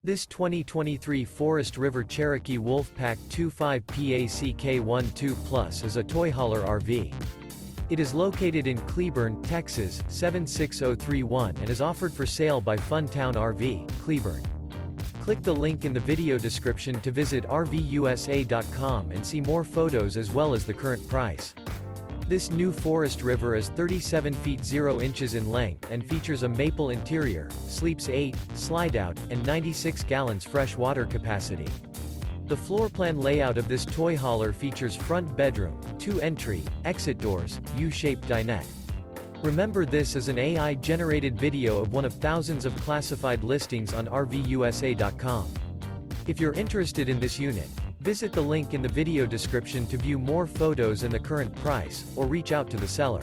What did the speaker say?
This 2023 Forest River Cherokee Wolfpack 25 PACK12 Plus is a toy hauler RV. It is located in Cleburne, Texas, 76031 and is offered for sale by Funtown RV, Cleburne. Click the link in the video description to visit RVUSA.com and see more photos as well as the current price. This new Forest River is 37 feet 0 inches in length and features a maple interior, sleeps 8, slide-out, and 96 gallons fresh water capacity. The floor plan layout of this toy hauler features front bedroom, 2 entry, exit doors, U-shaped dinette. Remember, this is an AI-generated video of one of thousands of classified listings on RVUSA.com. If you're interested in this unit, visit the link in the video description to view more photos and the current price, or reach out to the seller.